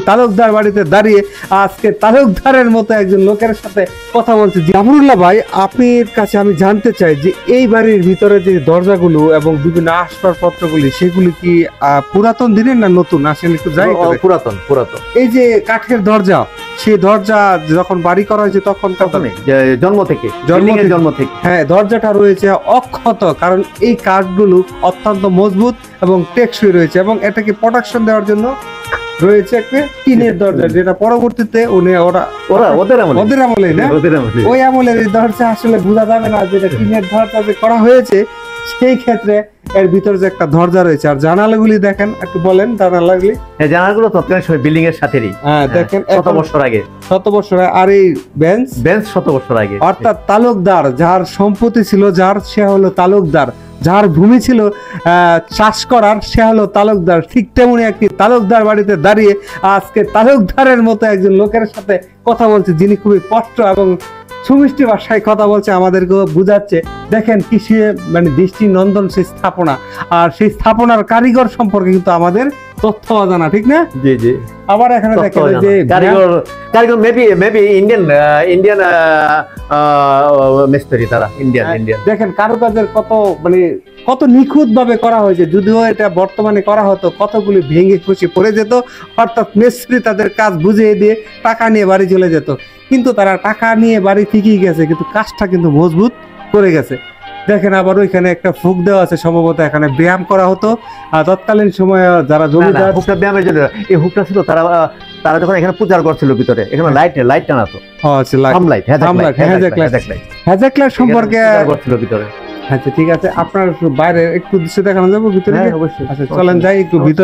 তালুকদার বাড়িতে দাঁড়িয়ে আজকে তালুকদারের মতো একজন লোকের সাথে কথা বলছি। জাফরুল্লাহ ভাই, আপনার কাছে আমি জানতে চাই যে এই বাড়ির ভিতরে যে দরজাগুলো এবং বিভিন্ন আসবাবপত্রগুলি সেগুলি কি পুরাতন দিনের না নতুন? আসলে একটু যাই পুরাতন পুরাতন। এই যে কাঠের দরজা, সেই দরজা যখন বাড়ি করা হয়েছে তখন জন্ম থেকে হ্যাঁ, দরজাটা রয়েছে অক্ষত, কারণ এই কাঠগুলো অত্যন্ত মজবুত এবং টেকসই রয়েছে এবং এটাকে প্রোটেকশন দেওয়ার জন্য রয়েছে একটা টিনের দরজা, যেটা পরবর্তীতে ওদের আমলে না, ওই আমলের এই দরজা আসলে বোঝা যাবে না যেটা টিনের দরজা যে করা হয়েছে। সেই ক্ষেত্রে এর ভিতরে যে একটা দরজা রয়েছে, আর জানালাগুলি দেখেন, একটু বলেন জানালাগুলি। হ্যাঁ, জানালাগুলো তৎকালীন সময় বিল্ডিং এর সাথেই। হ্যাঁ, দেখেন 100 বছর আগে, আর এই বেঞ্চ 100 বছর আগে। অর্থাৎ তালুকদার যার সম্পত্তি ছিল, যার সে হলো তালুকদার, যার ভূমি ছিল চাষ করার সে হলো তালুকদার। ঠিক তেমনি একটি তালুকদার বাড়িতে দাঁড়িয়ে আজকে তালুকদারের মতো একজন লোকের সাথে কথা বলছে, যিনি খুবই স্পষ্ট এবং সুমিষ্টি ভাষায় কথা বলছে, আমাদেরকে বুঝাচ্ছে। দেখেন কি সে মানে দৃষ্টি নন্দন সেই স্থাপনা, আর সেই স্থাপনার কারিগর সম্পর্কে কিন্তু আমাদের তথ্য অজানা, ঠিক না? জি জি। আবার এখানে দেখেন যে কারিগর মেবি ইন্ডিয়ান মিস্ত্রি, তারা ইন্ডিয়ান। দেখেন কারুকাজের কত নিখুঁত ভাবে করা হয়েছে। যদিও এটা বর্তমানে করা হতো, কতগুলি ভেঙে খুশি পড়ে যেত, অর্থাৎ মিস্ত্রি তাদের কাজ বুঝিয়ে দিয়ে টাকা নিয়ে বাড়ি চলে যেত। কিন্তু তারা টাকা নিয়ে বাড়ি ঠিকই গেছে, কিন্তু কাজটা কিন্তু মজবুত করে গেছে। দেখেন আবার ওইখানে একটা ফুক দেওয়া আছে, সম্ভবত এখানে ব্যায়াম করা হতো তৎকালীন সময়ে যারা জমিদার। ব্যায়ামের জন্য এই হুকটা ছিল, তারা যখন এখানে পূজার করছিল ভিতরে, এখানে লাইট টানাতো। হ্যাজাক লাইট সম্পর্কে করছিল ভিতরে। আচ্ছা ঠিক আছে, আপনার বাইরে একটু দৃশ্য দেখানো যাবে ভিতরে? অবশ্যই। আচ্ছা চলেন যাই একটু ভিতরে।